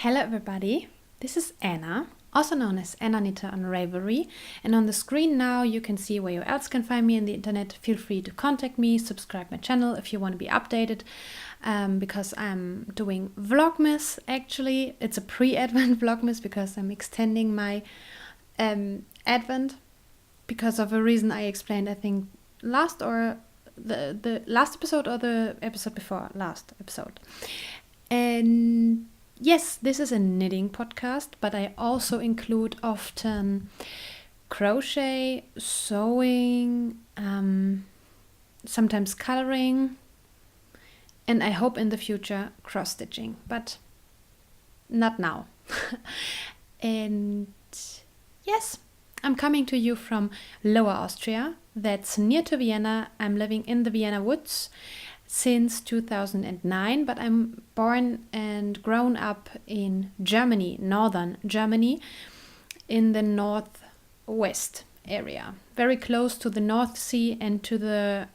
Hello everybody, this is Anna, also known as Anna Nita on Ravelry, and on the screen now you can see where you else can find me in the internet. Feel free to contact me, subscribe my channel if you want to be updated, because I'm doing Vlogmas actually. It's a pre-Advent Vlogmas because I'm extending my Advent because of a reason I explained, I think, the last episode or the episode before last episode. And yes, this is a knitting podcast, but I also include often crochet, sewing, sometimes coloring, and I hope in the future cross-stitching, but not now. And yes, I'm coming to you from Lower Austria. That's near to Vienna. I'm living in the Vienna woods since 2009, but I'm born and grown up in Germany, northern Germany, in the northwest area, very close to the North Sea and to the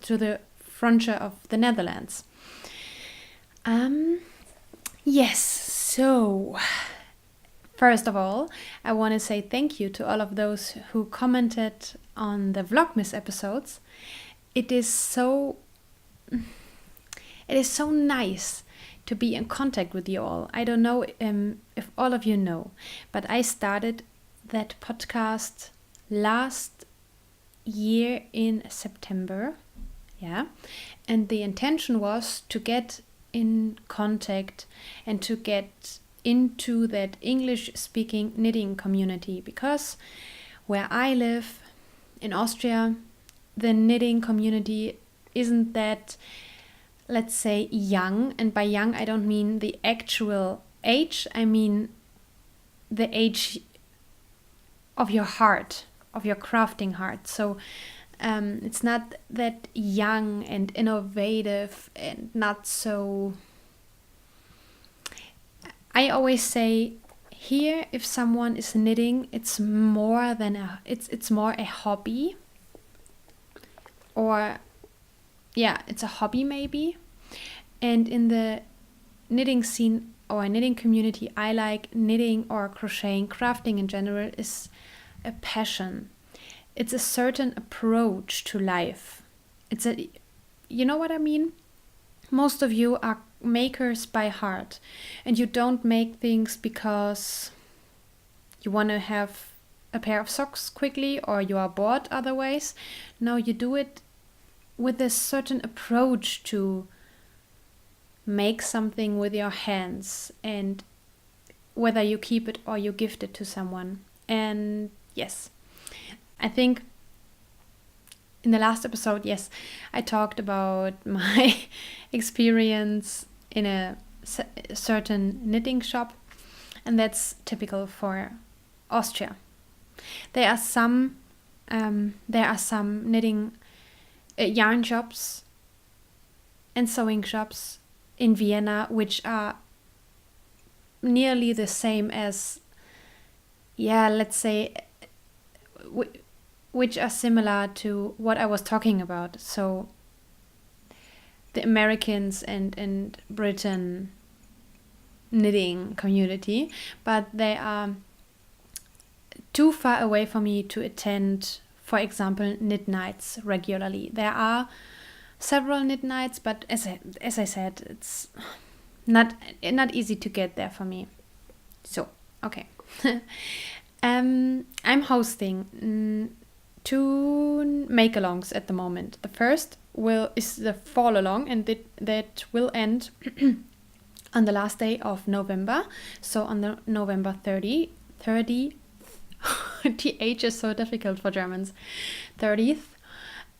to the frontier of the Netherlands. Yes, so first of all, I want to say thank you to all of those who commented on the Vlogmas episodes. It is so nice to be in contact with you all. I don't know if all of you know, but I started that podcast last year in September. Yeah. And the intention was to get in contact and to get into that English-speaking knitting community, because where I live in Austria, the knitting community isn't that, let's say, young. And by young, I don't mean the actual age. I mean the age of your heart, of your crafting heart. So it's not that young and innovative and not so... I always say here, if someone is knitting, it's more than it's more a hobby, or yeah, it's a hobby maybe. And in the knitting scene or knitting community, I like knitting or crocheting, crafting in general is a passion. It's a certain approach to life. You know what I mean? Most of you are makers by heart, and you don't make things because you want to have a pair of socks quickly or you are bored otherwise. No, you do it with a certain approach to make something with your hands, and whether you keep it or you gift it to someone. And yes, I think in the last episode, yes, I talked about my experience in a certain knitting shop, and that's typical for Austria. There are some knitting yarn shops and sewing shops in Vienna which are nearly the same as, let's say, which are similar to what I was talking about. So the Americans and Britain knitting community, but they are too far away for me to attend, for example, knit nights regularly. There are several knit nights, but as I said, it's not easy to get there for me. So, okay. I'm hosting 2 make-alongs at the moment. The first is the fall along, and that will end on the last day of November. So on the November 30, TH is so difficult for Germans, 30th.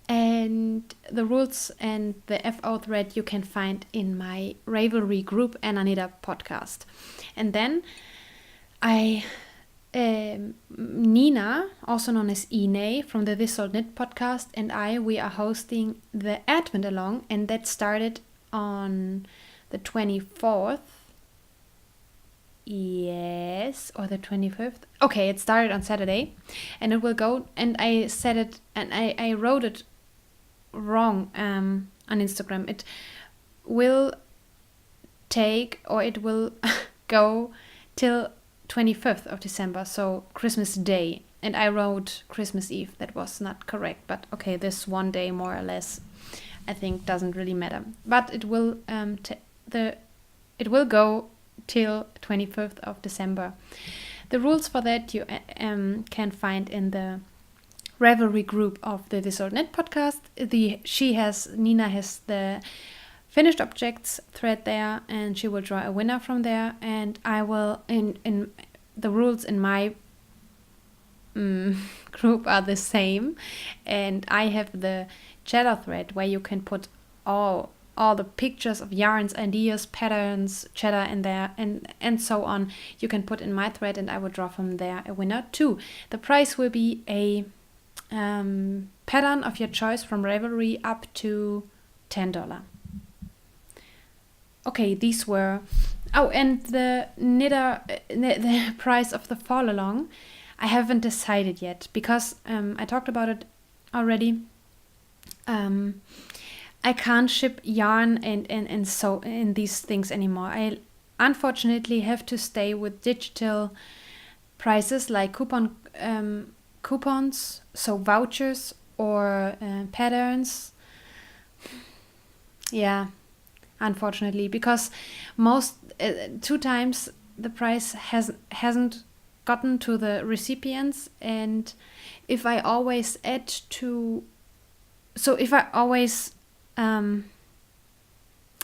And the rules and the FO thread you can find in my Ravelry group Anna Nita podcast. And then Nina, also known as Ine from the This Old Knit podcast, and we are hosting the Advent Along, and that started on the 24th. Yes, or the 25th. Okay, it started on Saturday, and it will go, and I said it, and I wrote it wrong on Instagram. It will take, or it will go till 25th of December, so Christmas Day. And I wrote Christmas Eve. That was not correct, but okay, this one day more or less, I think, doesn't really matter. But it will it will go till 25th of December. The rules for that you can find in the Revelry group of the This Old Knit podcast. Nina has the finished objects thread there, and she will draw a winner from there. And I will in the rules in my group are the same, and I have the cheddar thread where you can put all the pictures of yarns, ideas, patterns, cheddar in there, and so on. You can put in my thread, and I will draw from there a winner too. The prize will be a pattern of your choice from Ravelry up to $10. Okay, these were... Oh, and the price of the fall along, I haven't decided yet, because I talked about it already. I can't ship yarn and so in these things anymore. I unfortunately have to stay with digital prices like coupons, so vouchers or patterns. Yeah, unfortunately, because most 2 times the price hasn't gotten to the recipients, and if I always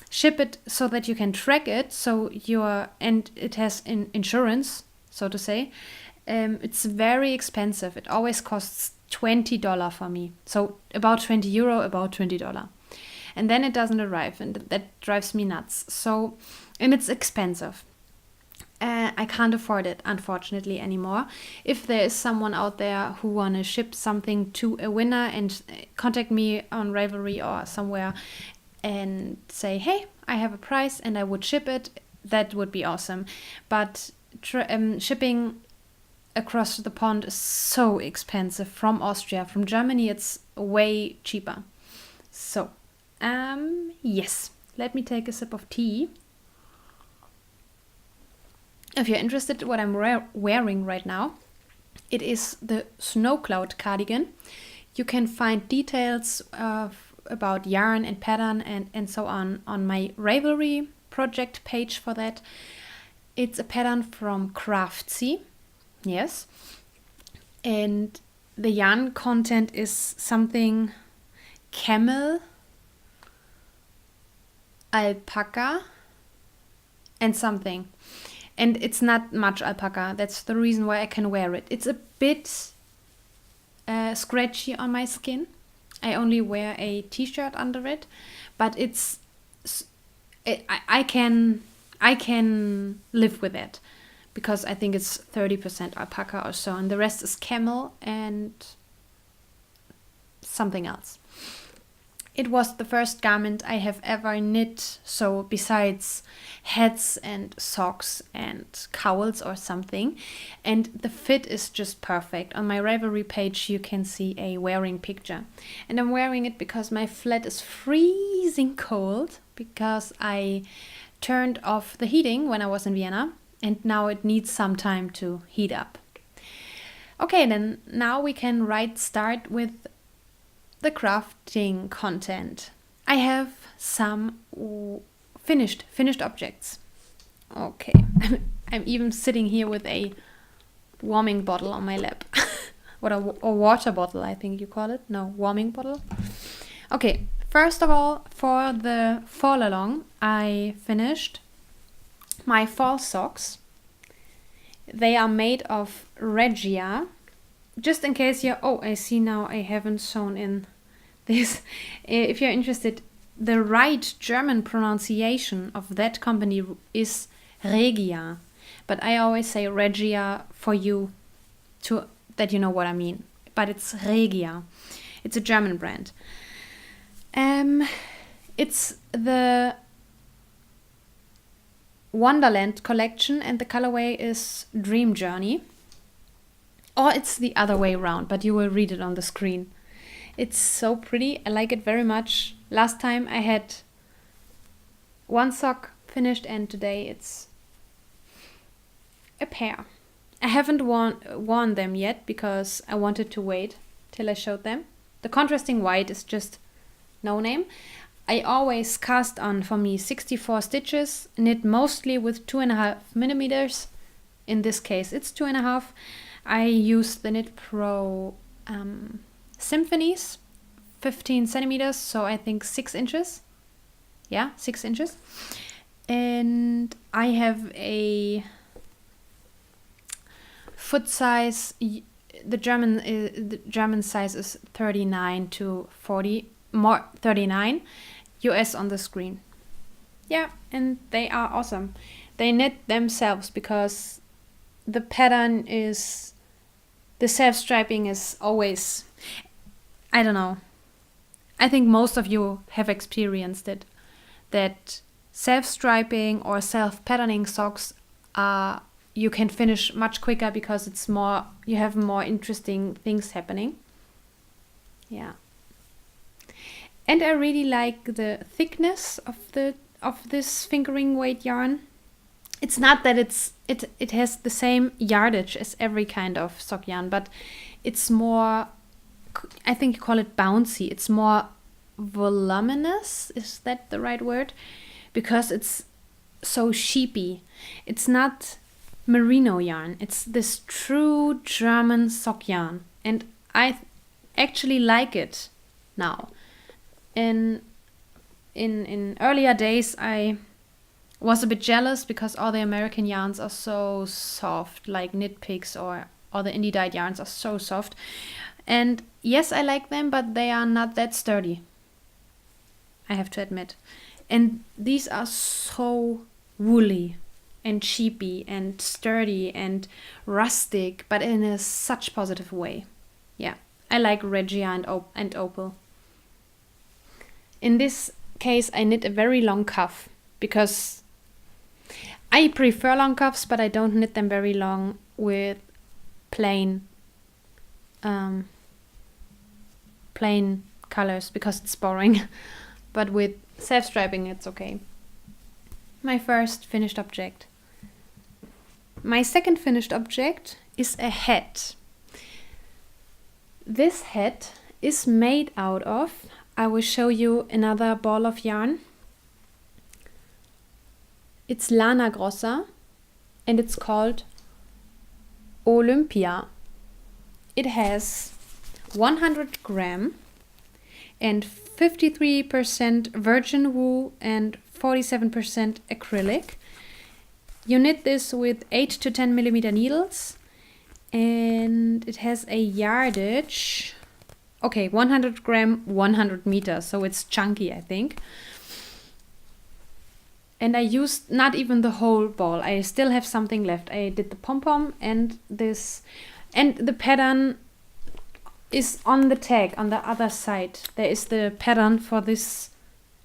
ship it so that you can track it, and it has insurance, so to say, it's very expensive. It always costs $20 for me, so about €20, about $20, and then it doesn't arrive, and that drives me nuts. So, and it's expensive. I can't afford it, unfortunately, anymore. If there is someone out there who want to ship something to a winner, and contact me on Ravelry or somewhere and say, hey, I have a price and I would ship it, that would be awesome. But shipping across the pond is so expensive from Austria. From Germany, it's way cheaper. So, yes, let me take a sip of tea. If you're interested in what I'm wearing right now, it is the Snow Cloud cardigan. You can find details about yarn and pattern and so on my Ravelry project page for that. It's a pattern from Craftsy, yes. And the yarn content is something camel, alpaca, and something. And it's not much alpaca. That's the reason why I can wear it. It's a bit scratchy on my skin. I only wear a t-shirt under it, but I can live with it, because I think it's 30% alpaca or so, and the rest is camel and something else. It was the first garment I have ever knit, so besides hats and socks and cowls or something, and the fit is just perfect. On my Ravelry page you can see a wearing picture, and I'm wearing it because my flat is freezing cold, because I turned off the heating when I was in Vienna, and now it needs some time to heat up. Okay, then now we can start with the crafting content. I have some finished objects. Okay, I'm even sitting here with a warming bottle on my lap. What a water bottle, I think you call it. No, warming bottle. Okay, first of all, for the fall along, I finished my fall socks. They are made of Regia. Just in case I see now I haven't sewn in this. If you're interested, the right German pronunciation of that company is Regia. But I always say Regia for you, that you know what I mean. But it's Regia. It's a German brand. It's the Wonderland collection, and the colorway is Dream Journey. Or it's the other way around, but you will read it on the screen. It's so pretty. I like it very much. Last time I had one sock finished, and today it's a pair. I haven't worn them yet because I wanted to wait till I showed them. The contrasting white is just no name. I always cast on, for me, 64 stitches, knit mostly with 2.5 millimeters. In this case, it's 2.5. I use the Knit Pro Symphonies, 15 centimeters, so I think 6 inches. Yeah, 6 inches. And I have a foot size. The German size is 39 to 40, more 39. US on the screen. Yeah, and they are awesome. They knit themselves because the pattern is, the self-striping is always, I don't know. I think most of you have experienced it, that self-striping or self-patterning socks are, you can finish much quicker because it's more, you have more interesting things happening. Yeah. And I really like the thickness of this fingering weight yarn. It's not that it has the same yardage as every kind of sock yarn, but it's more, I think you call it bouncy. It's more voluminous. Is that the right word? Because it's so sheepy. It's not merino yarn. It's this true German sock yarn, and I actually like it now. In earlier days, I was a bit jealous because all the American yarns are so soft, like Knit Picks or all the indie dyed yarns are so soft. And yes, I like them, but they are not that sturdy, I have to admit. And these are so woolly and sheepy and sturdy and rustic, but in a such positive way. Yeah, I like Regia and Opal. In this case, I knit a very long cuff because I prefer long cuffs, but I don't knit them very long with plain colors because it's boring. But with self-striping, it's okay. My first finished object. My second finished object is a hat. This hat is made out of, I will show you another ball of yarn. It's Lana Grossa and it's called Olympia. It has 100 gram and 53% virgin wool and 47% acrylic. You knit this with 8 to 10 millimeter needles, and it has a yardage. Okay, 100 gram, 100 meters, so it's chunky, I think. And I used not even the whole ball. I still have something left. I did the pom-pom and this, and the pattern is on the tag on the other side. There is the pattern for this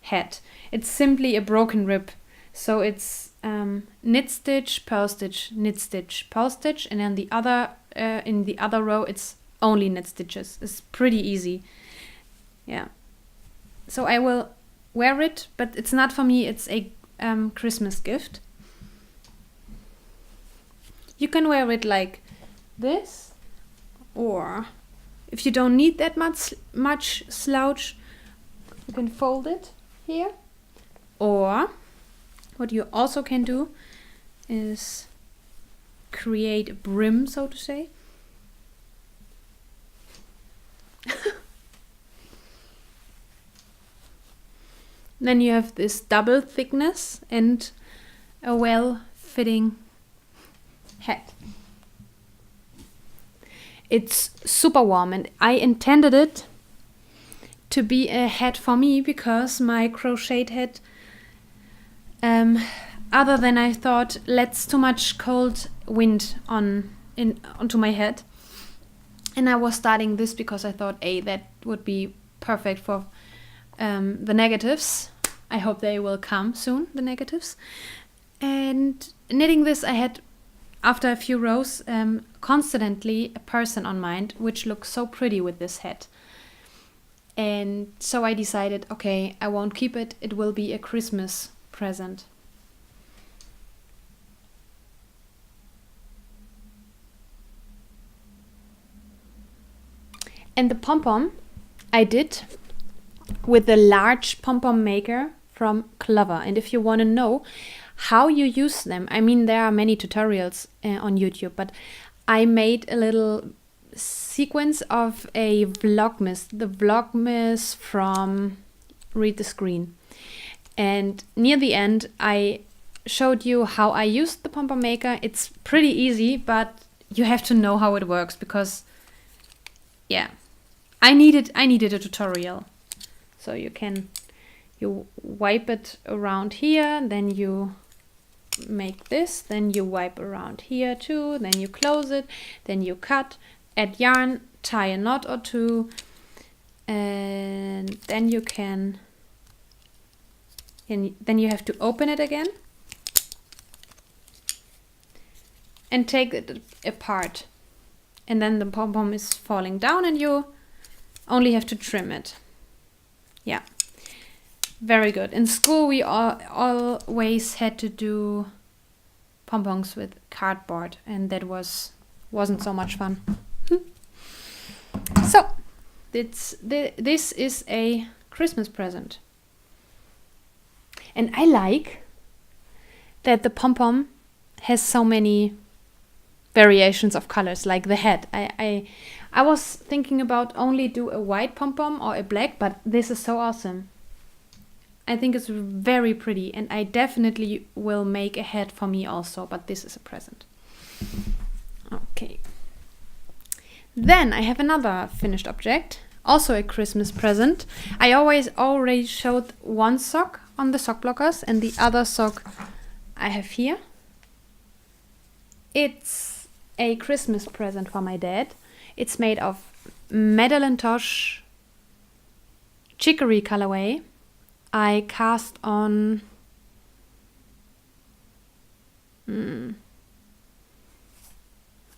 hat. It's simply a broken rib. So it's knit stitch, purl stitch, knit stitch, purl stitch, and then the other in the other row it's only knit stitches. It's pretty easy. Yeah. So I will wear it, but it's not for me. It's a Christmas gift. You can wear it like this, or if you don't need that much slouch, you can fold it here. Or what you also can do is create a brim, so to say. Then you have this double thickness and a well-fitting hat. It's super warm, and I intended it to be a hat for me because my crocheted hat, other than I thought, lets too much cold wind onto my head. And I was starting this because I thought, that would be perfect for the negatives. I hope they will come soon, the negatives. And knitting this, I had, after a few rows, constantly a person on mind, which looks so pretty with this hat. And so I decided, okay, I won't keep it. It will be a Christmas present. And the pom-pom I did with the large pom-pom maker from Clover. And if you want to know how you use them, I mean, there are many tutorials on YouTube, but I made a little sequence of a Vlogmas, the Vlogmas from Read the Screen. And near the end, I showed you how I used the pom-pom maker. It's pretty easy, but you have to know how it works because, yeah, I needed a tutorial. So you wipe it around here, then you make this, then you wipe around here too, then you close it, then you cut, add yarn, tie a knot or two, and then you can, and then you have to open it again and take it apart. And then the pom-pom is falling down and you only have to trim it. Yeah, very good. In school we always had to do pom-poms with cardboard, and that wasn't so much fun. So this is a Christmas present. And I like that the pom-pom has so many variations of colors, like the head. I was thinking about only do a white pom-pom or a black, but this is so awesome. I think it's very pretty, and I definitely will make a head for me also, but this is a present. Okay. Then I have another finished object, also a Christmas present. I already showed one sock on the sock blockers, and the other sock I have here. It's a Christmas present for my dad. It's made of Madeleine Tosh chicory colorway. I cast on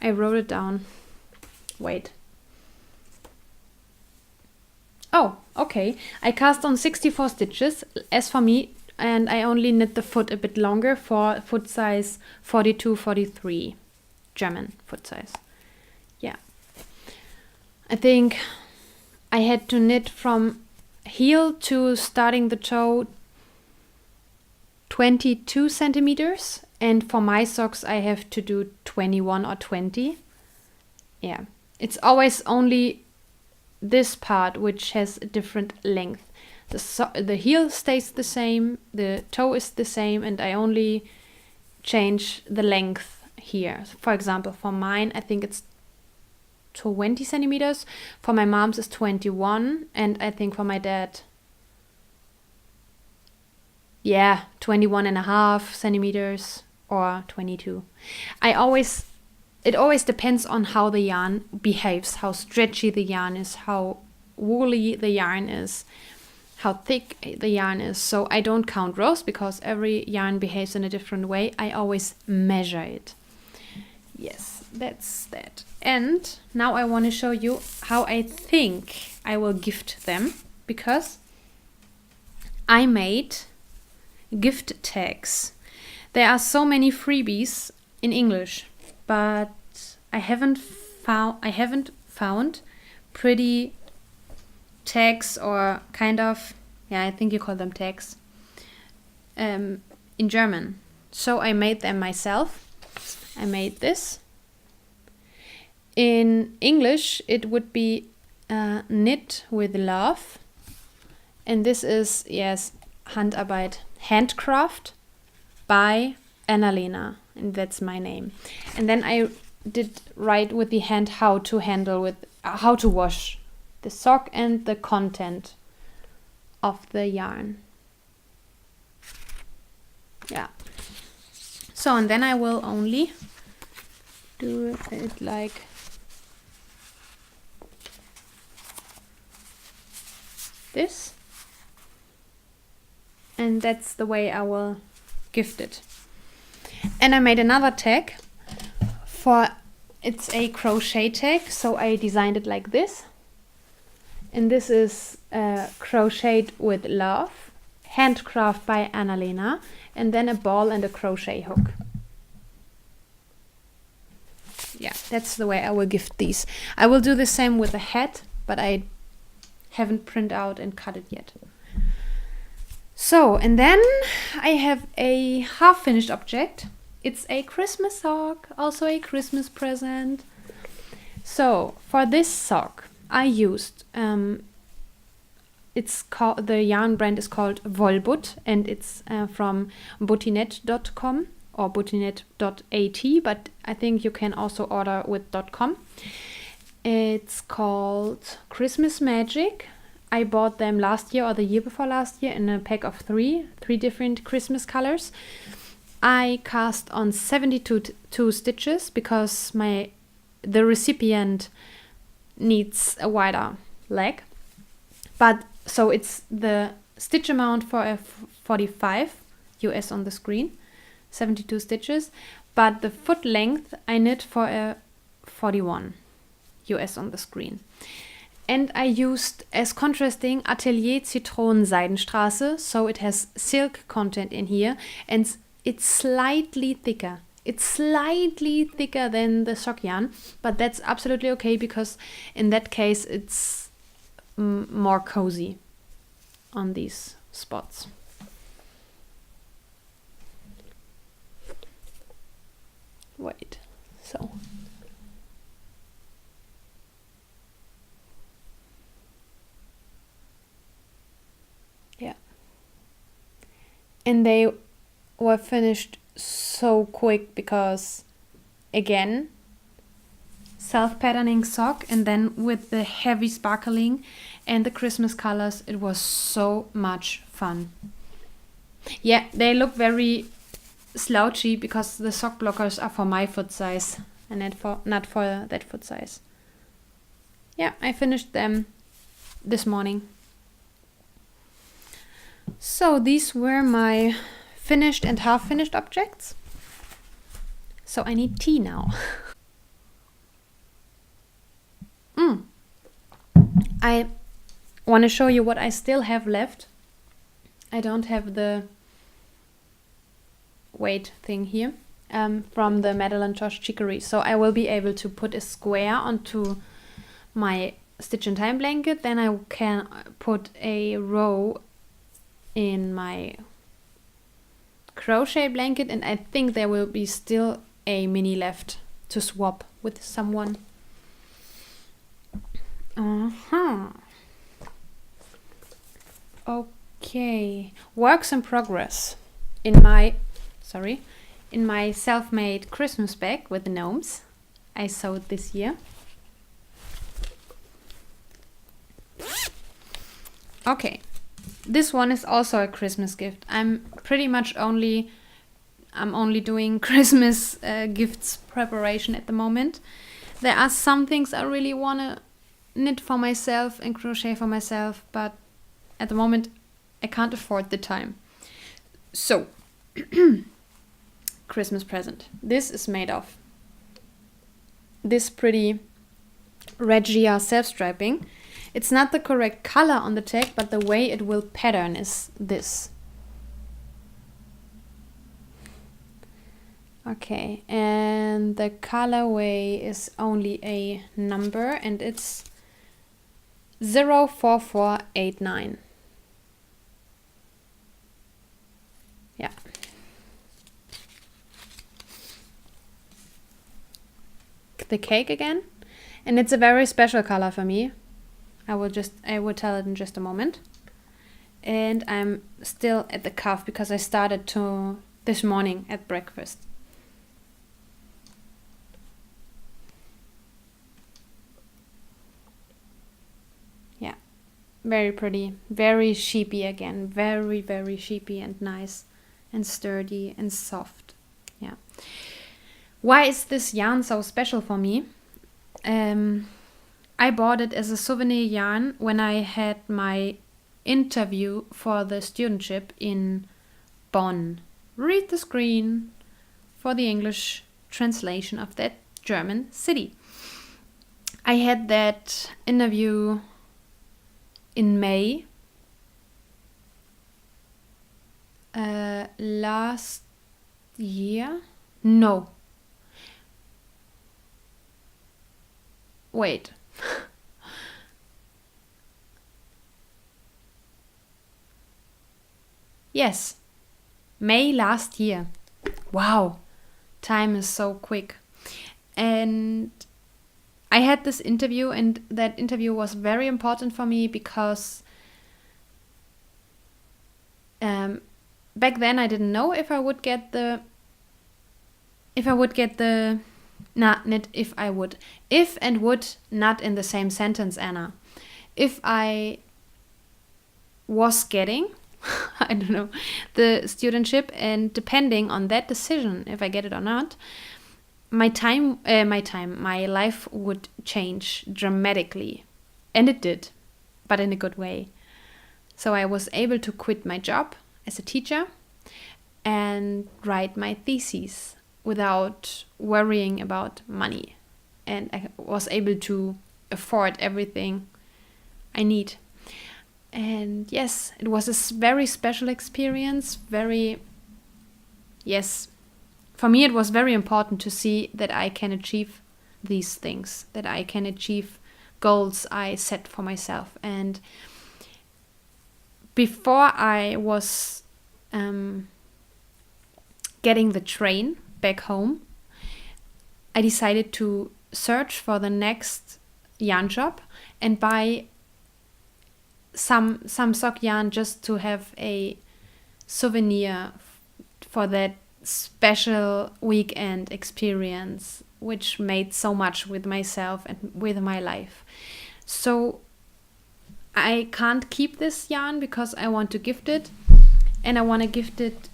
I wrote it down. Wait. Oh, okay. I cast on 64 stitches as for me, and I only knit the foot a bit longer for foot size 42-43. German foot size. Yeah. I think I had to knit from heel to starting the toe 22 centimeters, and for my socks I have to do 21 or 20. Yeah, it's always only this part which has a different length. The heel stays the same, the toe is the same, and I only change the length here. For example, for mine I think it's 20 centimeters, for my mom's is 21, and I think for my dad, 21 and a half centimeters or 22. It always depends on how the yarn behaves, how stretchy the yarn is, how woolly the yarn is, how thick the yarn is. So I don't count rows because every yarn behaves in a different way. I always measure it. Yes, that's that. And now I want to show you how I think I will gift them, because I made gift tags. There are so many freebies in English, but I haven't found pretty tags, or kind of, I think you call them tags, in German. So I made them myself. I made this. In English, it would be knit with love. And this is, yes, Handarbeit, handcraft by Annalena. And that's my name. And then I did write with the hand how to wash the sock and the content of the yarn. Yeah. So, and then I will only do it like this, and that's the way I will gift it. And I made another tag it's a crochet tag, so I designed it like this, and this is crocheted with love, handcraft by Annalena, and then a ball and a crochet hook. Yeah, that's the way I will gift these. I will do the same with the hat, but I haven't printed out and cut it yet. So, and then I have a half-finished object. It's a Christmas sock, also a Christmas present. So, for this sock, I used, it's called, the yarn brand is called Volbut, and it's from butinet.com or butinet.at, but I think you can also order with .com. It's called Christmas Magic. I bought them last year or the year before last year in a pack of three different Christmas colors. I cast on 72 stitches because the recipient needs a wider leg. But so it's the stitch amount for a 45 US on the screen, 72 stitches, but the foot length I knit for a 41 US on the screen. And I used as contrasting Atelier Zitronen Seidenstraße, so it has silk content in here, and it's slightly thicker. It's slightly thicker than the sock yarn, but that's absolutely okay because in that case it's more cozy on these spots. Wait, so. Yeah. And they were finished so quick because, again, self-patterning sock, and then with the heavy sparkling and the Christmas colors, it was so much fun. Yeah, they look very slouchy because the sock blockers are for my foot size and not for that foot size. Yeah, I finished them this morning. So these were my finished and half-finished objects. So I need tea now. I want to show you what I still have left. I don't have the weight thing here from the Madeline Josh Chicory. So I will be able to put a square onto my Stitch in Time blanket. Then I can put a row in my crochet blanket, and I think there will be still a mini left to swap with someone. Okay, works in progress. In my self-made Christmas bag with the gnomes I sewed this year. Okay, this one is also a Christmas gift. I'm only doing Christmas gifts preparation at the moment. There are some things I really want to knit for myself and crochet for myself, but at the moment I can't afford the time. So, Christmas present. This is made of this pretty Regia self-striping. It's not the correct color on the tag, but the way it will pattern is this. Okay, and the colorway is only a number, and it's 04489. Yeah. The cake again, and it's a very special color for me. I will tell it in just a moment. And I'm still at the cuff because I started this morning at breakfast. Yeah, very pretty, very sheepy again, very, very sheepy and nice and sturdy and soft. Yeah. Why is this yarn so special for me? I bought it as a souvenir yarn when I had my interview for the studentship in Bonn. Read the screen for the English translation of that German city. I had that interview in May last year. No. Wait. Yes, May last year. Wow, time is so quick. And I had this interview, and that interview was very important for me because back then I didn't know if I would get the if and would not in the same sentence, Anna. If I was getting I don't know, the studentship, and depending on that decision, if I get it or not, my life would change dramatically. And it did, but in a good way. So I was able to quit my job as a teacher and write my thesis without worrying about money. And I was able to afford everything I need. And yes, it was a very special experience. For me it was very important to see that I can achieve these things, that I can achieve goals I set for myself. And before I was getting the train back home, I decided to search for the next yarn shop and buy some sock yarn just to have a souvenir for that special weekend experience, which made so much with myself and with my life. So I can't keep this yarn because I want to gift it, and I want to gift it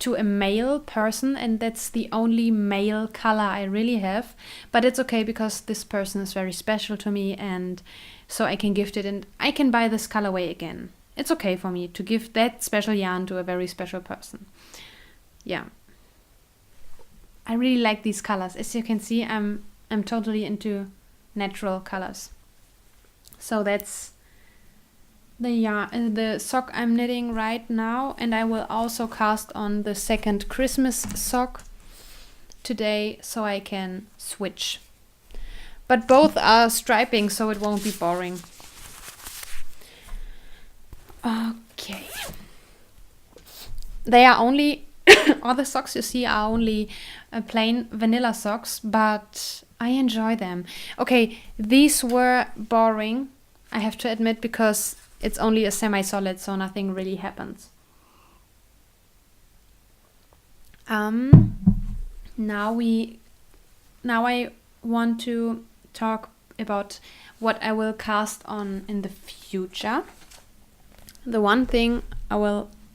to a male person, and that's the only male color I really have. But it's okay because this person is very special to me, and so I can gift it and I can buy this colorway again. It's okay for me to give that special yarn to a very special person. Yeah. I really like these colors. As you can see, I'm totally into natural colors. So that's the sock I'm knitting right now, and I will also cast on the second Christmas sock today so I can switch. But both are striping, so it won't be boring. Okay. They are only all the socks you see are only plain vanilla socks, but I enjoy them. Okay, these were boring, I have to admit, because it's only a semi-solid, so nothing really happens. Now I want to talk about what I will cast on in the future. The one thing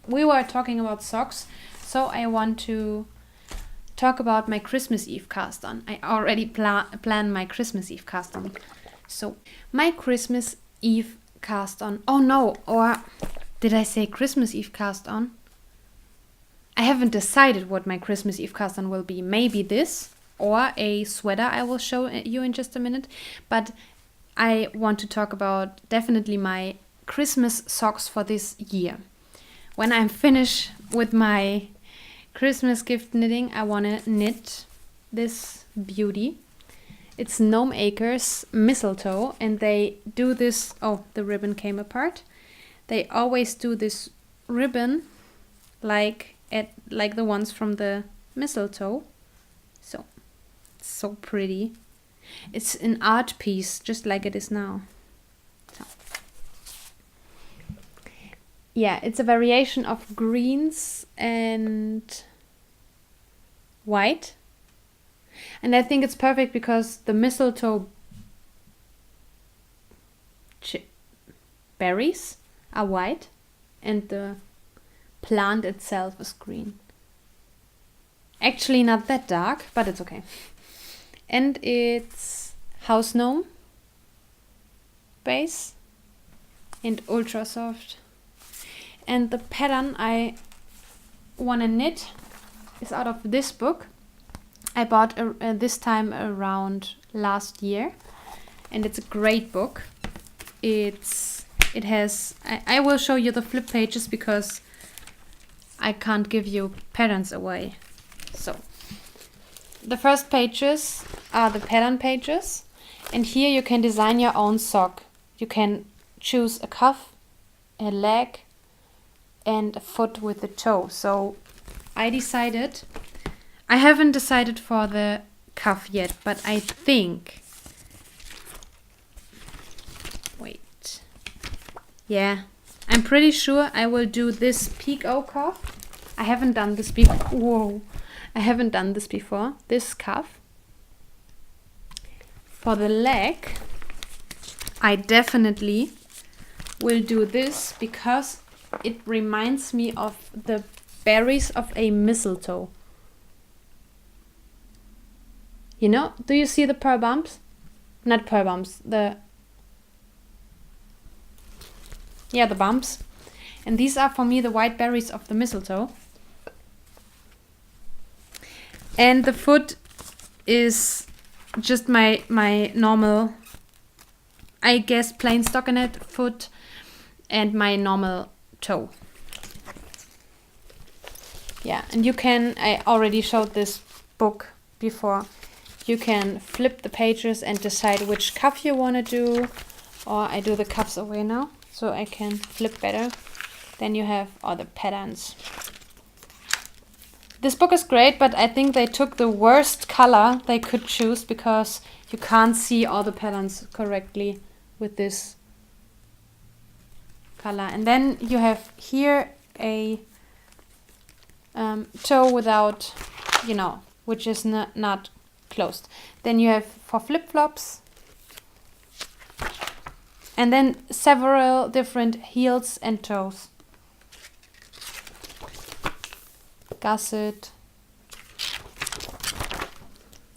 we were talking about socks, so I want to talk about my Christmas Eve cast on. I already plan my Christmas Eve cast on. So my Christmas Eve cast on. Oh no, or did I say Christmas Eve cast on? I haven't decided what my Christmas Eve cast on will be. Maybe this or a sweater I will show you in just a minute. But I want to talk about definitely my Christmas socks for this year. When I'm finished with my Christmas gift knitting, I want to knit this beauty. It's Gnome Acres mistletoe, and they do this. Oh, the ribbon came apart. They always do this ribbon like the ones from the mistletoe. So it's so pretty. It's an art piece, just like it is now. So. Yeah, it's a variation of greens and white. And I think it's perfect because the mistletoe berries are white and the plant itself is green. Actually not that dark, but it's okay. And it's house gnome base and ultra soft. And the pattern I want to knit is out of this book. I bought this time around last year, and it's a great book. It has. I will show you the flip pages because I can't give you patterns away. So the first pages are the pattern pages, and here you can design your own sock. You can choose a cuff, a leg, and a foot with the toe. So I haven't decided for the cuff yet, but I think, wait, yeah, I'm pretty sure I will do this peak O cuff. I haven't done this before. Whoa, I haven't done this before. This cuff. For the leg, I definitely will do this because it reminds me of the berries of a mistletoe. You know, do you see the pearl bumps? Not pearl bumps, the bumps. And these are for me the white berries of the mistletoe. And the foot is just my normal, I guess, plain stockinette foot and my normal toe. Yeah, and you can, I already showed this book before. You can flip the pages and decide which cuff you want to do. Or I do the cuffs away now, so I can flip better. Then you have all the patterns. This book is great, but I think they took the worst color they could choose because you can't see all the patterns correctly with this color. And then you have here a toe without, you know, which is not closed. Then you have for flip-flops. And then several different heels and toes. Gusset,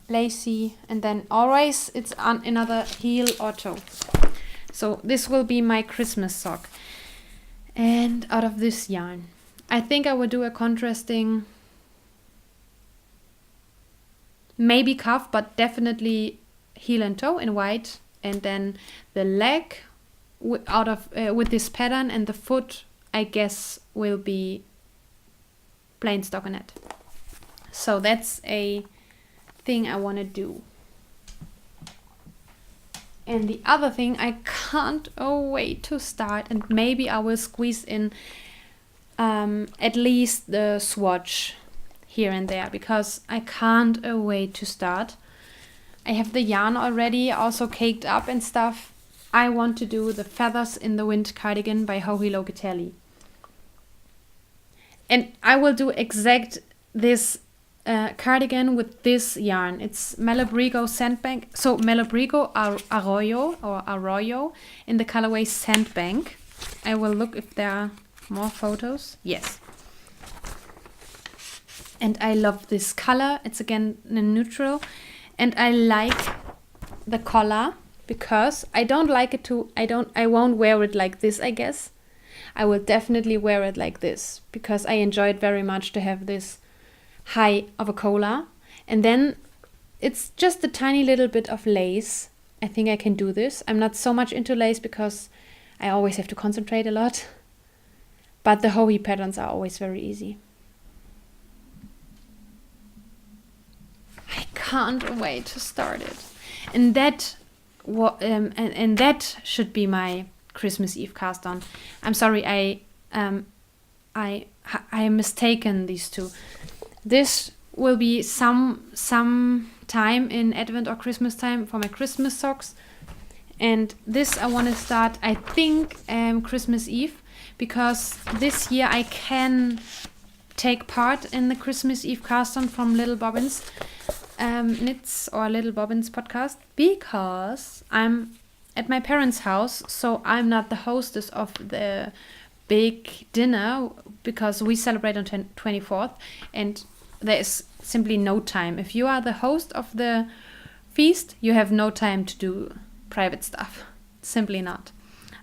lacy, and then always it's on another heel or toe. So this will be my Christmas sock. And out of this yarn, I think I will do a contrasting, maybe cuff, but definitely heel and toe in white, and then the leg with this pattern, and the foot I guess will be plain stockinette. So that's a thing I want to do. And the other thing, I can't wait to start, and maybe I will squeeze in at least the swatch here and there, because I can't wait to start. I have the yarn already also caked up and stuff. I want to do the Feathers in the Wind cardigan by Joji Locatelli. And I will do exact this cardigan with this yarn. It's Malabrigo Sandbank. So Malabrigo Arroyo in the colorway Sandbank. I will look if there are more photos. Yes. And I love this color. It's again a neutral. And I like the collar because I don't like it to, I won't wear it like this, I guess. I will definitely wear it like this because I enjoy it very much to have this high of a collar. And then it's just a tiny little bit of lace. I think I can do this. I'm not so much into lace because I always have to concentrate a lot. But the Joji patterns are always very easy. I can't wait to start it. And that and that should be my Christmas Eve cast on. I'm sorry, I mistaken these two. This will be some time in Advent or Christmas time for my Christmas socks, and this I want to start, I think, Christmas Eve, because this year I can take part in the Christmas Eve cast on from Little Bobbins Knits or Little Bobbins podcast, because I'm at my parents' house, so I'm not the hostess of the big dinner because we celebrate on 24th and there is simply no time. If you are the host of the feast, you have no time to do private stuff. Simply not.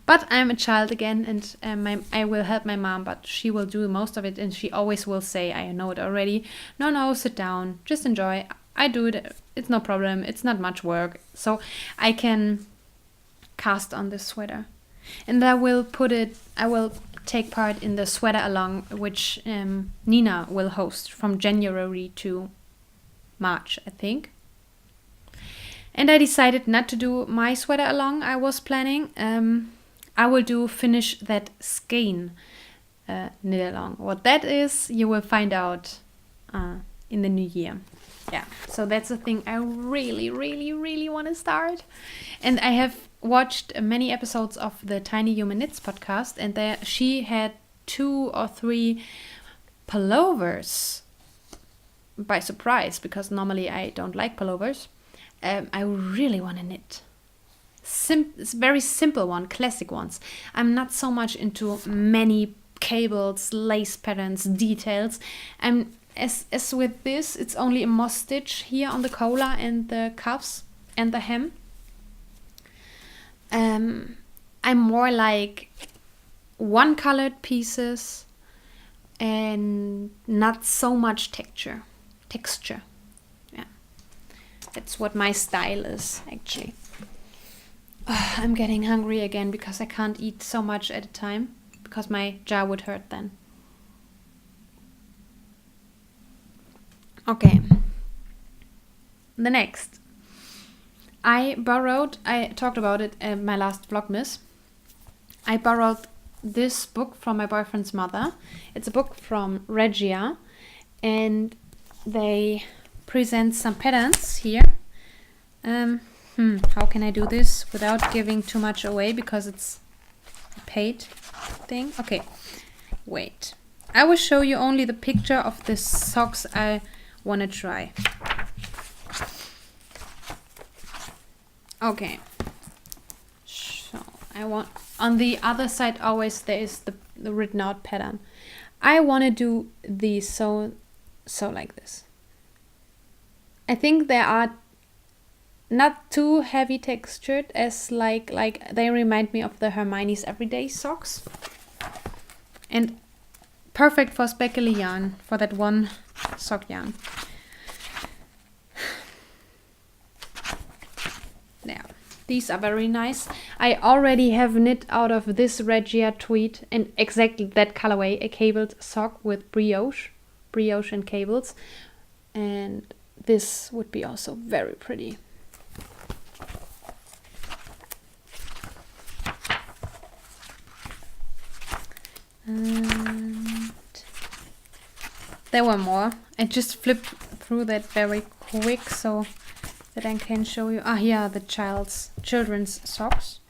But I'm a child again, and I will help my mom, but she will do most of it, and she always will say, I know it already, no, sit down, just enjoy. I do it, it's no problem, it's not much work. So I can cast on this sweater. And I will take part in the sweater along, which Nina will host from January to March, I think. And I decided not to do my sweater along I was planning. I will finish that skein. knit along. What that is, you will find out in the new year. Yeah, so that's a thing I really, really, really want to start. And I have watched many episodes of the Tiny Human Knits podcast, and she had 2 or 3 pullovers by surprise, because normally I don't like pullovers. I really want to knit. It's very simple one, classic ones. I'm not so much into many cables, lace patterns, details. As with this, it's only a moss stitch here on the collar and the cuffs and the hem. I'm more like one colored pieces and not so much texture. Yeah, that's what my style is actually. I'm getting hungry again because I can't eat so much at a time, because my jaw would hurt then. Okay, the next. I talked about it in my last Vlogmas. I borrowed this book from my boyfriend's mother. It's a book from Regia, and they present some patterns here. How can I do this without giving too much away, because it's a paid thing? Okay, wait. I will show you only the picture of the socks I want to try. Okay. So I want, on the other side always there is the written out pattern. I want to do these so like this. I think they are not too heavy textured, as like they remind me of the Hermione's Everyday socks. And perfect for speckly yarn, for that one sock yarn. There. These are very nice. I already have knit out of this Regia tweed, and exactly that colorway, a cabled sock with brioche and cables. And this would be also very pretty. And there were more. I just flipped through that very quick so that I can show you. Here are the children's socks.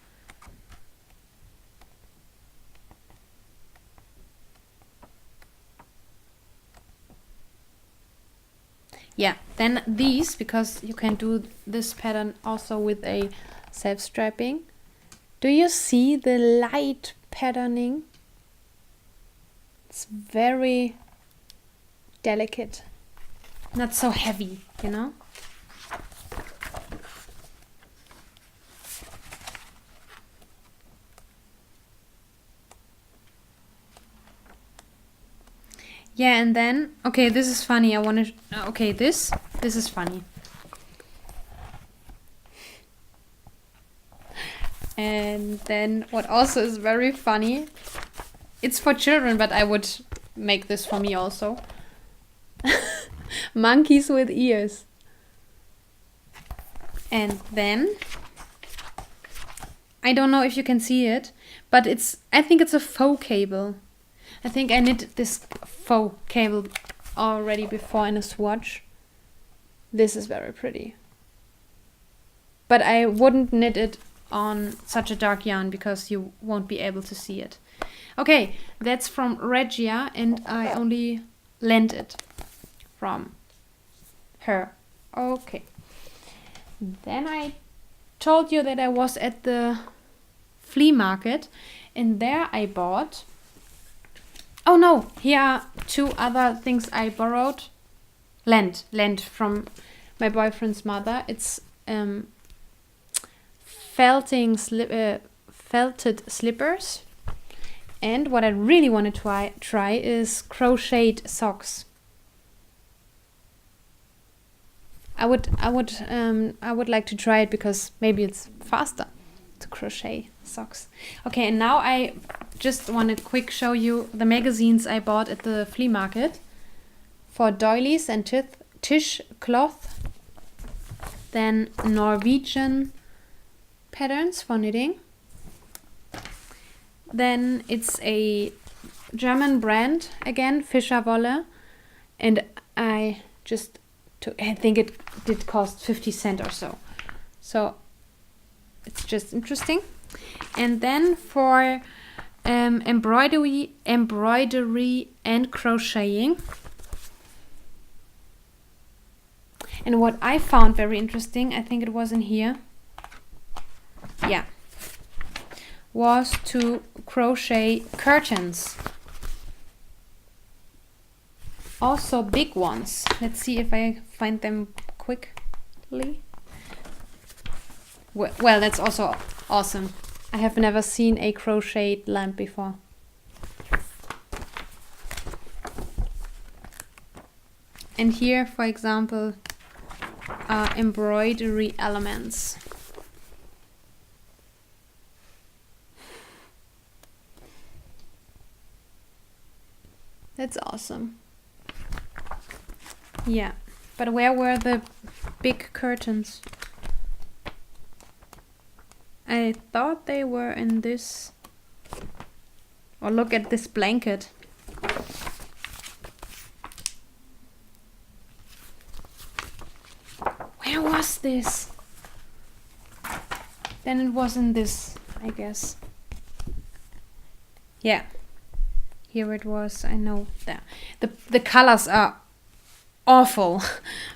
Yeah, then these, because you can do this pattern also with a self-strapping. Do you see the light patterning? It's very delicate, not so heavy, you know? Yeah, and then, okay, this is funny. I want to, okay, this is funny. And then what also is very funny, it's for children, but I would make this for me also. Monkeys with ears. And then, I don't know if you can see it, but I think it's a faux cable. I think I knit this faux cable already before in a swatch. This is very pretty. But I wouldn't knit it on such a dark yarn because you won't be able to see it. Okay, that's from Regia, and I only lent it from her. Okay. Then I told you that I was at the flea market, and there I bought... Oh no, here are 2 other things I borrowed. Lent from my boyfriend's mother. It's felted slippers. And what I really want to try is crocheted socks. I would like to try it because maybe it's faster to crochet socks. Okay, and now I just want to quick show you the magazines I bought at the flea market for doilies and tish cloth. Then Norwegian patterns for knitting. Then it's a German brand again, Fischer Wolle, and I think it did cost 50 cents or so. So it's just interesting. And then for embroidery and crocheting. And what I found very interesting, I think it was in here. Yeah. Was to crochet curtains. Also big ones. Let's see if I find them quickly. Well, that's also awesome. I have never seen a crocheted lamp before. And here, for example, are embroidery elements. That's awesome. Yeah, but where were the big curtains? I thought they were in this. Oh, look at this blanket. Where was this? Then it was in this, I guess. Yeah. Here it was, I know. There. The colors are awful,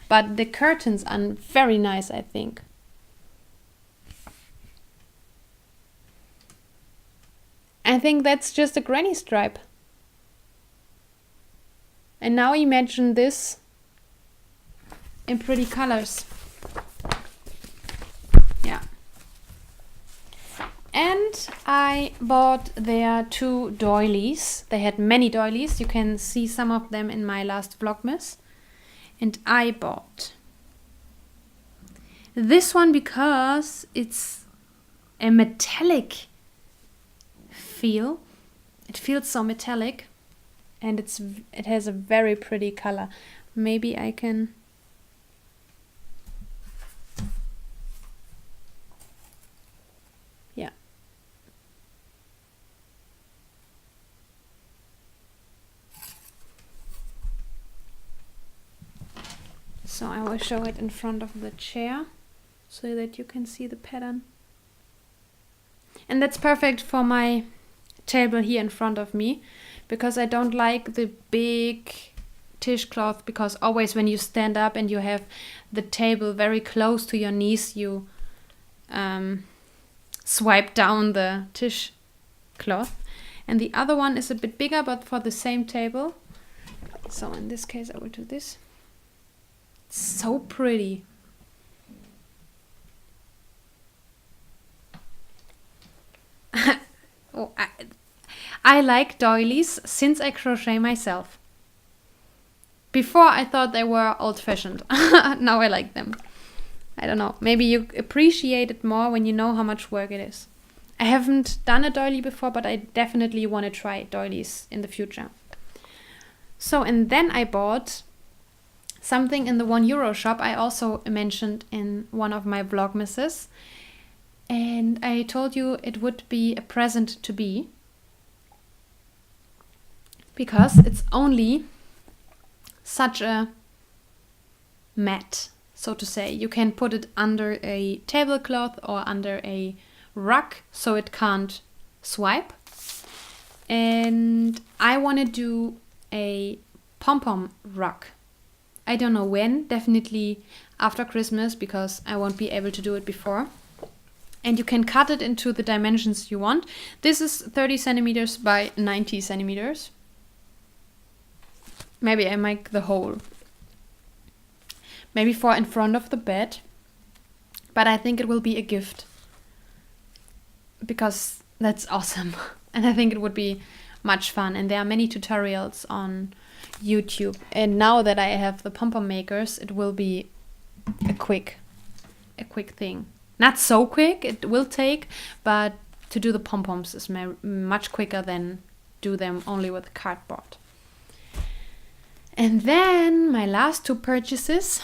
but the curtains are very nice, I think. I think that's just a granny stripe. And now imagine this in pretty colors. Yeah. And I bought their 2 doilies. They had many doilies. You can see some of them in my last Vlogmas. And I bought this one because it's a metallic feel. It feels so metallic, and it has a very pretty color. Maybe I can. Yeah. So I will show it in front of the chair so that you can see the pattern. And that's perfect for my table here in front of me, because I don't like the big dish cloth, because always when you stand up and you have the table very close to your knees, you swipe down the dish cloth. And the other one is a bit bigger, but for the same table. So in this case I will do this. It's so pretty. Oh, I like doilies since I crochet myself. Before I thought they were old-fashioned. Now I like them. I don't know. Maybe you appreciate it more when you know how much work it is. I haven't done a doily before, but I definitely want to try doilies in the future. So, and then I bought something in the €1 shop I also mentioned in one of my Vlogmases. And I told you it would be a present to be, because it's only such a mat, so to say. You can put it under a tablecloth or under a rug so it can't swipe. And I want to do a pom-pom rug. I don't know when, definitely after Christmas, because I won't be able to do it before. And you can cut it into the dimensions you want. This is 30 centimeters by 90 centimeters. Maybe I make the hole. Maybe for in front of the bed. But I think it will be a gift, because that's awesome. And I think it would be much fun. And there are many tutorials on YouTube. And now that I have the pom-pom makers, it will be a quick thing. Not so quick, it will take, but to do the pom-poms is much quicker than do them only with cardboard. And then my last 2 purchases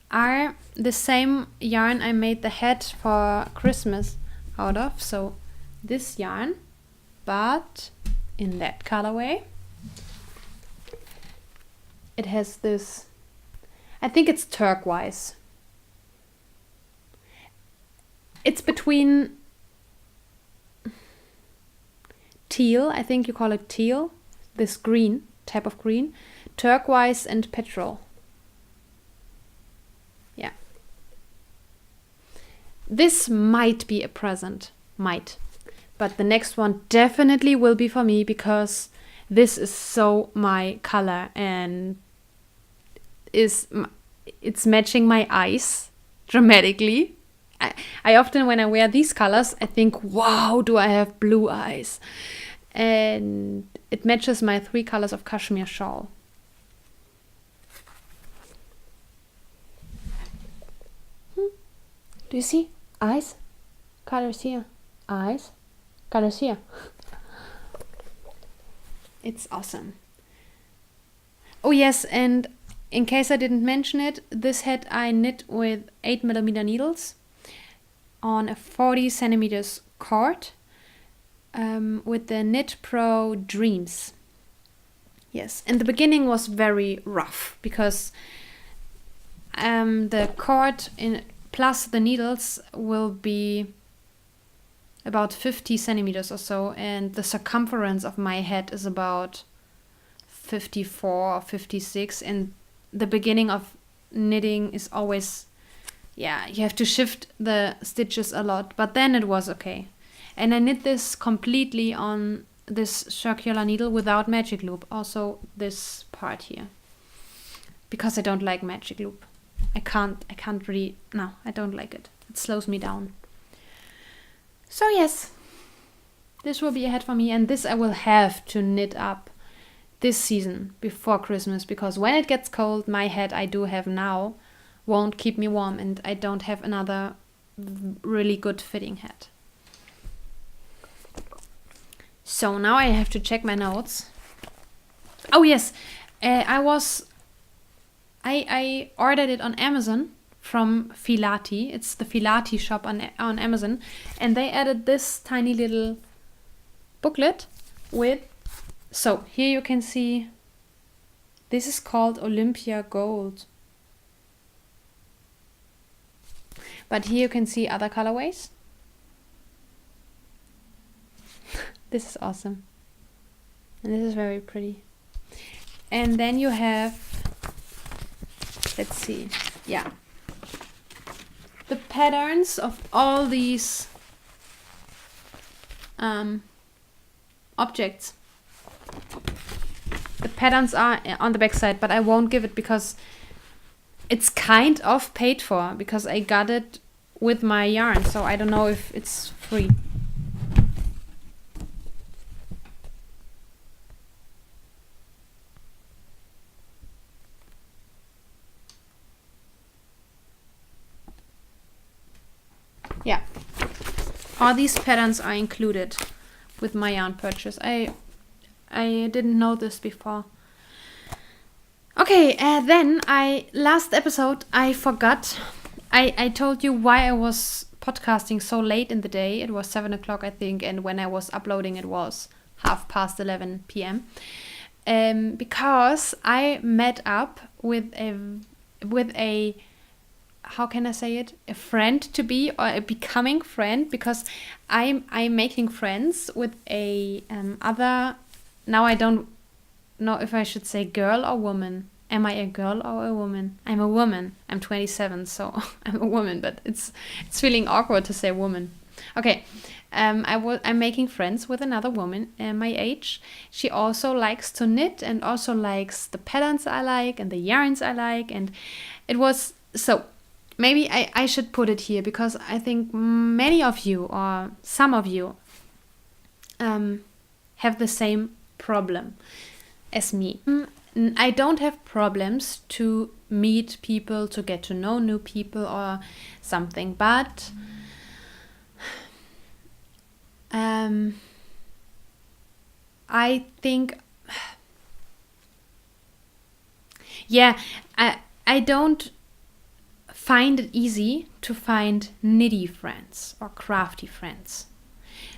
are the same yarn I made the hat for Christmas out of. So this yarn, but in that colorway. It has this, I think it's turquoise. It's between teal, I think you call it teal, this green, type of green, turquoise and petrol. Yeah. This might be a present, might. But the next one definitely will be for me, because this is so my color and it's matching my eyes dramatically. I often, when I wear these colors, I think, wow, do I have blue eyes? And it matches my 3 colors of cashmere shawl. Do you see? Eyes, colors here. Eyes, colors here. It's awesome. Oh yes, and in case I didn't mention it, this hat I knit with 8mm needles on a 40 centimeters cord with the Knit Pro Dreams. Yes, and the beginning was very rough because the cord plus the needles will be about 50 centimeters or so, and the circumference of my head is about 54 or 56, and the beginning of knitting is always, yeah, you have to shift the stitches a lot, but then it was okay. And I knit this completely on this circular needle without magic loop, also this part here, because I don't like magic loop. I can't really, no, I don't like it. It slows me down. So yes, this will be a hat for me, and this I will have to knit up this season before Christmas, because when it gets cold, my hat I do have now won't keep me warm, and I don't have another really good fitting hat. So now I have to check my notes. Oh yes, I ordered it on Amazon from Filati. It's the Filati shop on Amazon, and they added this tiny little booklet with, so here you can see, this is called Olympia Gold, but here you can see other colorways. This is awesome, and this is very pretty. And then you have, let's see, yeah, the patterns of all these objects. The patterns are on the back side, but I won't give it because it's kind of paid for, because I got it with my yarn, so I don't know if it's free. Yeah, all these patterns are included with my yarn purchase. I didn't know this before. Okay, then last episode I forgot. I told you why I was podcasting so late in the day. It was 7 o'clock, I think, and when I was uploading it was 11:30 p.m. Because I met up with a how can I say it? A friend to be, or a becoming friend, because I'm making friends with a other. Now I don't know if I should say girl or woman. Am I a girl or a woman? I'm a woman. I'm 27, so I'm a woman. But it's feeling awkward to say woman. Okay, I'm making friends with another woman my age. She also likes to knit and also likes the patterns I like and the yarns I like, and it was so. Maybe I should put it here, because I think many of you, or some of you, have the same problem as me. I don't have problems to meet people, to get to know new people or something, but I think, yeah, I don't find it easy to find knitty friends or crafty friends,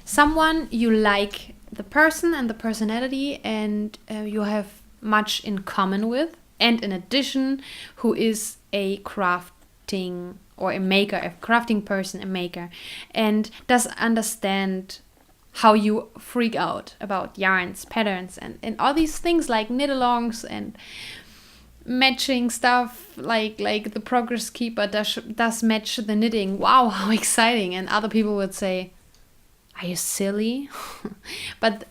someone you like the person and the personality, and you have much in common with, and in addition, who is a crafting or a maker, a crafting person, a maker, and does understand how you freak out about yarns, patterns, and all these things like knit-alongs and matching stuff, like the progress keeper does match the knitting. Wow, how exciting. And other people would say, are you silly? But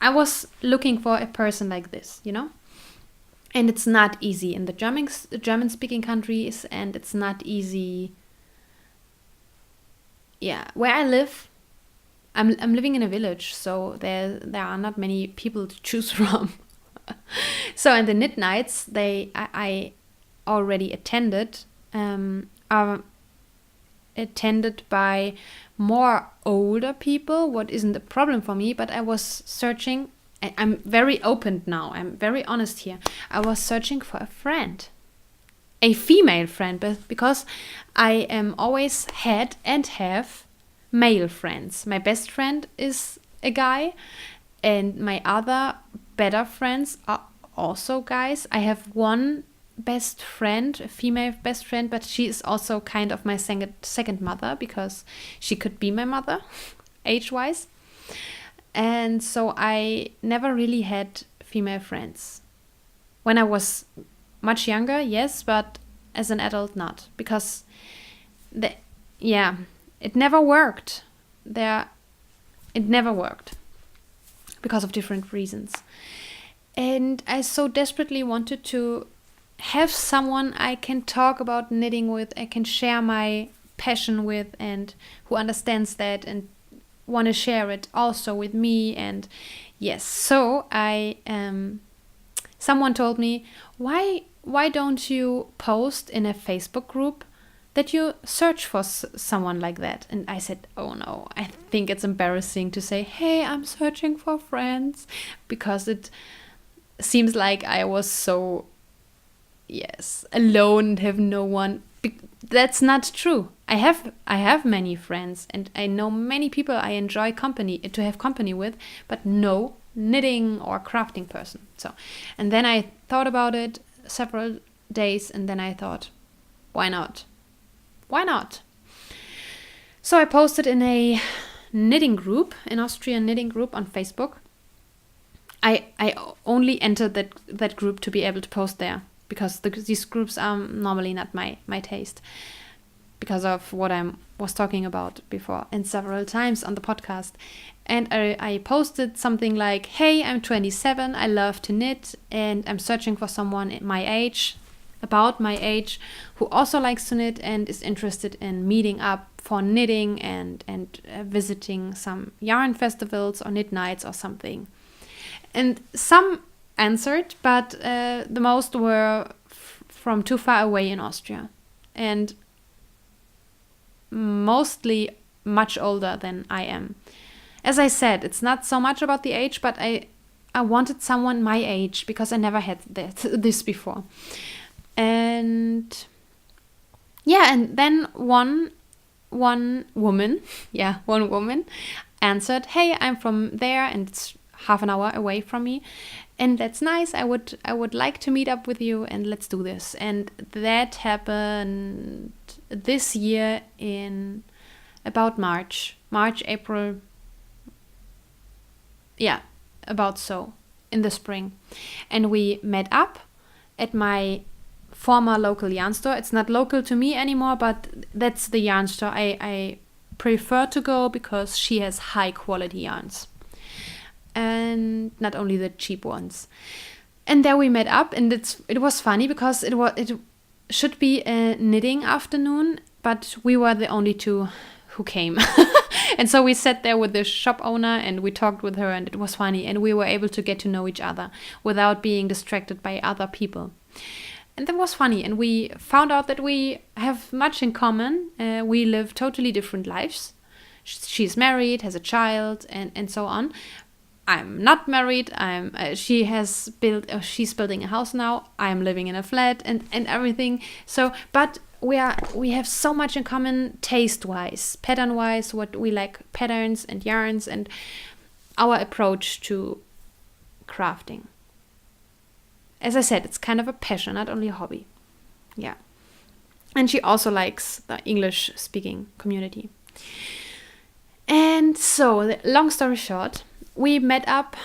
I was looking for a person like this, you know? And it's not easy in the German-speaking countries, and it's not easy. Yeah, where I live, I'm living in a village, so there are not many people to choose from. So in the knit nights, I already attended, are attended by more older people, what isn't a problem for me, but I was searching. I'm very open now, I'm very honest here. I was searching for a friend, a female friend, but because I am always had and have male friends. My best friend is a guy, and my other better friends are also guys. I have one best friend, a female best friend, but she is also kind of my second mother, because she could be my mother age-wise. And so I never really had female friends. When I was much younger, yes, but as an adult, not. Because, it never worked. It never worked. Because of different reasons. And I so desperately wanted to have someone I can talk about knitting with, I can share my passion with, and who understands that and want to share it also with me. And yes, so someone told me, why don't you post in a Facebook group that you search for someone like that? And I said, oh no, I think it's embarrassing to say, hey, I'm searching for friends, because it seems like I was so alone and have no one. That's not true. I have many friends, and I know many people I enjoy to have company with, but no knitting or crafting person. So, and then I thought about it several days, and then I thought, why not? So I posted in a knitting group, an Austrian knitting group on Facebook. I only entered that group to be able to post there, because these groups are normally not my taste, because of what I was talking about before and several times on the podcast. And I posted something like, hey, I'm 27, I love to knit, and I'm searching for someone about my age, who also likes to knit and is interested in meeting up for knitting and visiting some yarn festivals or knit nights or something. And some answered, but the most were from too far away in Austria, and mostly much older than I am. As I said, it's not so much about the age, but I wanted someone my age, because I never had this before. And and then one woman answered, hey, I'm from there, and it's half an hour away from me, and that's nice. I would like to meet up with you, and let's do this. And that happened this year in about March, April. Yeah, about so, in the spring. And we met up at my former local yarn store. It's not local to me anymore, but that's the yarn store I prefer to go, because she has high quality yarns, and not only the cheap ones. And there we met up, and it was funny, because it should be a knitting afternoon, but we were the only two who came. And so we sat there with the shop owner, and we talked with her, and it was funny, and we were able to get to know each other without being distracted by other people. And that was funny, and we found out that we have much in common. We live totally different lives. She's married, has a child, and so on. I'm not married. She's building a house now. I'm living in a flat, and everything. So, but we have so much in common taste wise, pattern wise, what we like, patterns and yarns, and our approach to crafting. As I said, it's kind of a passion, not only a hobby. Yeah. And she also likes the English speaking community. And so, long story short, we met up.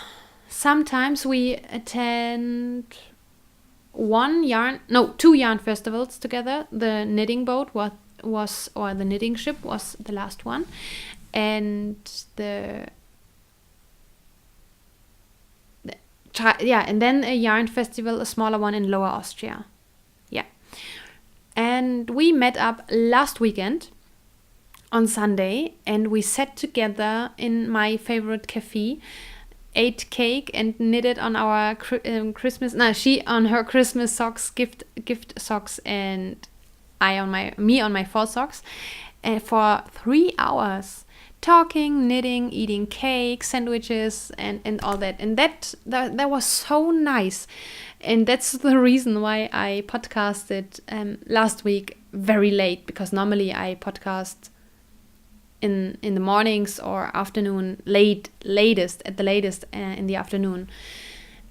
Sometimes we attend two yarn festivals together. The knitting boat or the knitting ship was the last one. And and then a yarn festival, a smaller one in Lower Austria. Yeah. And we met up last weekend on Sunday, and we sat together in my favorite cafe, ate cake and knitted on our Christmas. No, she on her Christmas socks, gift socks, and me on my fall socks, and for 3 hours. Talking, knitting, eating cake, sandwiches, and all that. And that was so nice. And that's the reason why I podcasted last week very late, because normally I podcast in the mornings or afternoon, latest in the afternoon.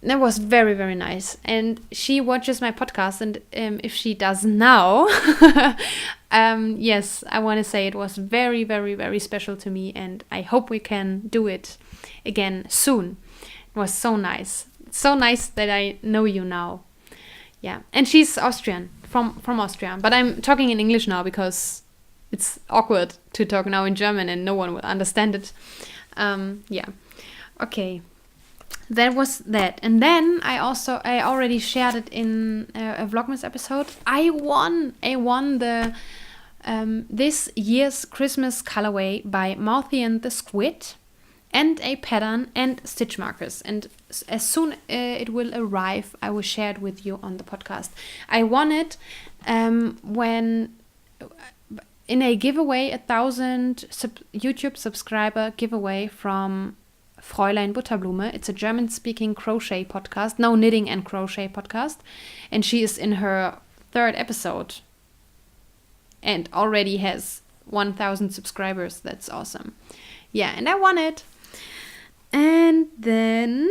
That was very, very nice. And she watches my podcast, and if she does now, yes, I want to say it was very, very, very special to me, and I hope we can do it again soon. It was so nice. So nice that I know you now. Yeah, and she's Austrian, from Austria. But I'm talking in English now because it's awkward to talk now in German and no one will understand it. Yeah, okay. That was that. And then I already shared it in a Vlogmas episode. I won the this year's Christmas colorway by Mouthy and the Squid, and a pattern and stitch markers. And as soon it will arrive, I will share it with you on the podcast. I won it when in a giveaway, 1,000 YouTube subscriber giveaway from Fräulein Butterblume. It's a German-speaking crochet podcast, knitting and crochet podcast, and she is in her 3rd episode and already has 1,000 subscribers. That's awesome. Yeah, and I won it. And then,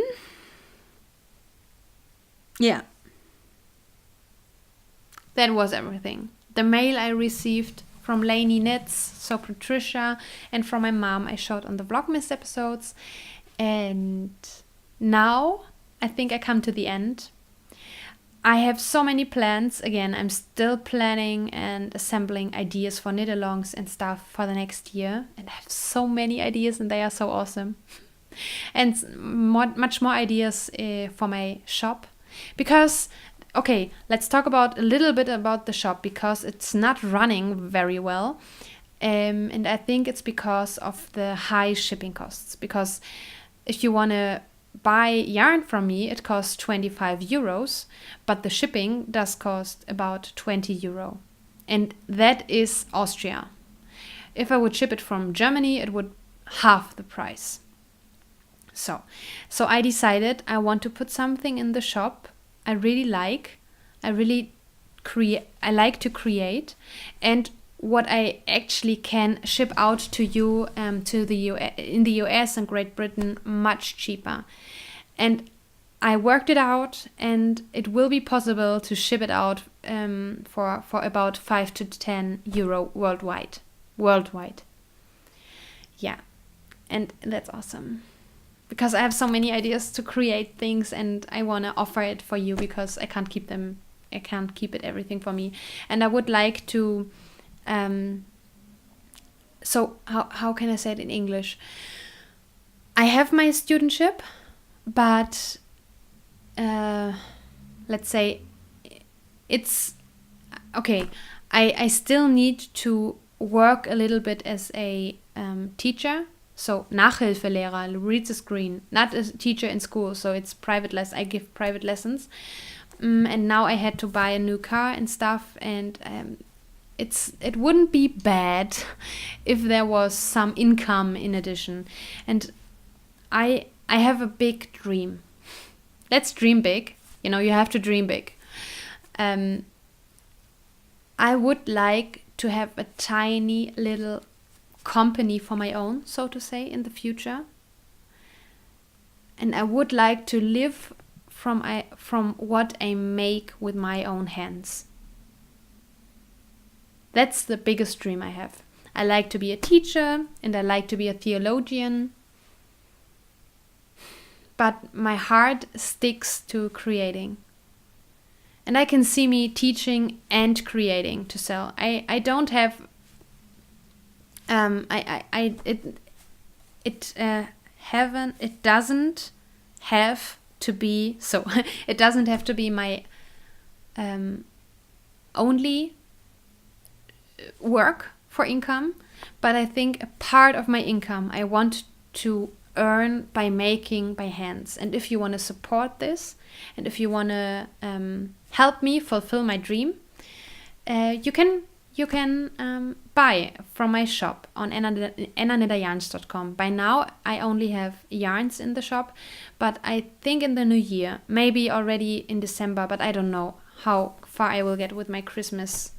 yeah, that was everything. The mail I received from Lainey Knits, so Patricia, and from my mom I showed on the Vlogmas episodes. And now I think I come to the end. I have so many plans. Again, I'm still planning and assembling ideas for knit-alongs and stuff for the next year. And I have so many ideas and they are so awesome. And much more ideas for my shop. Because, okay, let's talk a little bit about the shop, because it's not running very well. And I think it's because of the high shipping costs. Because if you want to buy yarn from me, it costs 25 euros, but the shipping does cost about 20 euro. And that is Austria. If I would ship it from Germany, it would half the price. So I decided I want to put something in the shop I really like. I like to create, and what I actually can ship out to you in the US and Great Britain much cheaper. And I worked it out, and it will be possible to ship it out for about 5 to 10 euro worldwide. Yeah, and that's awesome. Because I have so many ideas to create things, and I want to offer it for you, because I can't keep everything for me. And I would like to, so how can I say it in English? I have my studentship, but let's say it's, okay, I still need to work a little bit as a teacher. So Nachhilfelehrer reads the screen, not a teacher in school. So it's private lessons. I give private lessons, and now I had to buy a new car and stuff. And it wouldn't be bad if there was some income in addition. And I have a big dream. Let's dream big. You have to dream big. I I would like to have a tiny little company for my own, so to say, in the future. And I would like to live from what I make with my own hands. That's the biggest dream I have. I like to be a teacher and I like to be a theologian. But my heart sticks to creating. And I can see me teaching and creating to sell. I don't have it doesn't have to be so. It doesn't have to be my only work for income, but I think a part of my income I want to earn by making by hands. And if you want to support this, and if you want to help me fulfill my dream, you can buy from my shop on ennaknitteryarns.com. By now I only have yarns in the shop, but I think in the new year, maybe already in December, but I don't know how far I will get with my Christmas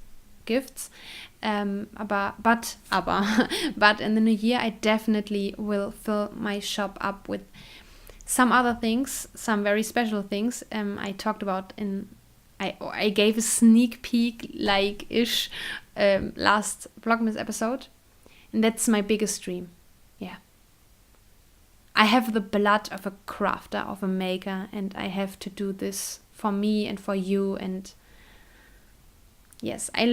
gifts. But in the new year I definitely will fill my shop up with some other things, some very special things. I talked about I gave a sneak peek like-ish last Vlogmas episode, and that's my biggest dream. Yeah, I have the blood of a crafter, of a maker, and I have to do this for me and for you. And yes, I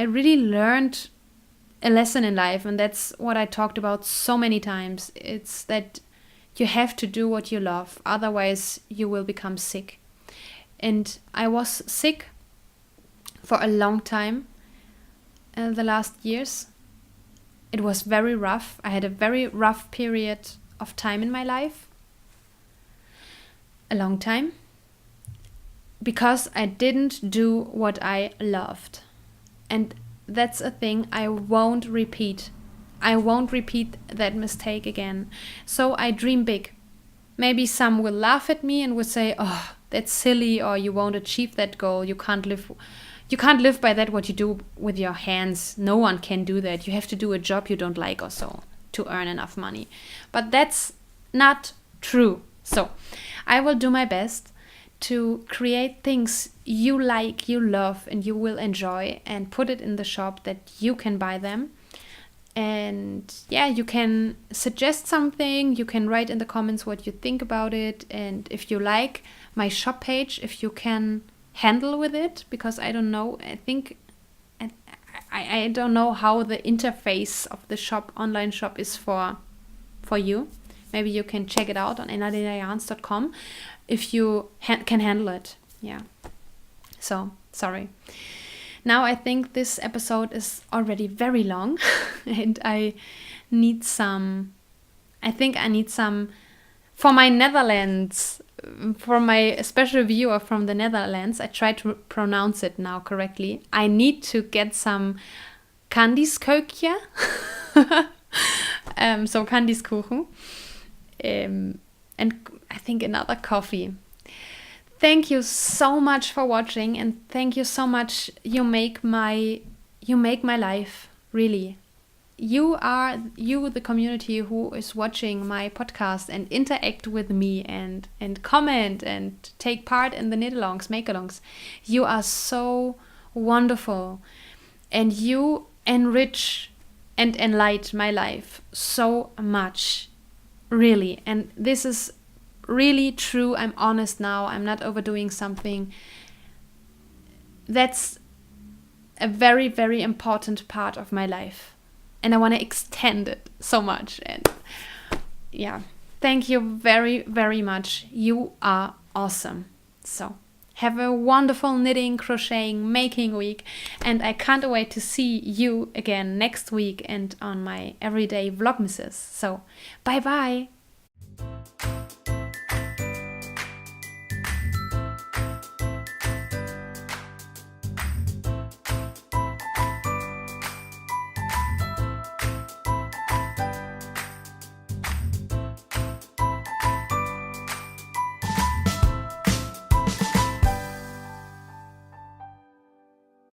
really learned a lesson in life, and that's what I talked about so many times. It's that you have to do what you love, otherwise you will become sick. And I was sick for a long time the last years. It was very rough. I had a very rough period of time in my life. A long time. Because I didn't do what I loved. And that's a thing I won't repeat. I won't repeat that mistake again. So I dream big. Maybe some will laugh at me and will say, oh, that's silly, or you won't achieve that goal. You can't live by that, what you do with your hands. No one can do that. You have to do a job you don't like or so to earn enough money. But that's not true. So I will do my best to create things you like, you love, and you will enjoy, and put it in the shop that you can buy them. And yeah, you can suggest something, you can write in the comments what you think about it, and if you like my shop page, if you can handle with it, because I don't know, I don't know how the interface of the shop, online shop, is for you. Maybe you can check it out on ennaknitteryarns.com if you can handle it. Yeah. So, sorry. Now I think this episode is already very long and I need some for my Netherlands, for my special viewer from the Netherlands. I try to pronounce it now correctly. I need to get some Candieskeukje, so Candieskuchen, and I think another coffee. Thank you so much for watching, and thank you so much. You make my life, really. You the community who is watching my podcast and interact with me and comment and take part in the knit-alongs, make-alongs. You are so wonderful, and you enrich and enlighten my life so much, really. And this is really true. I'm honest now. I'm not overdoing something. That's a very, very important part of my life. And I want to extend it so much. And yeah, thank you very, very much. You are awesome. So have a wonderful knitting, crocheting, making week. And I can't wait to see you again next week and on my everyday Vlogmases. So bye-bye.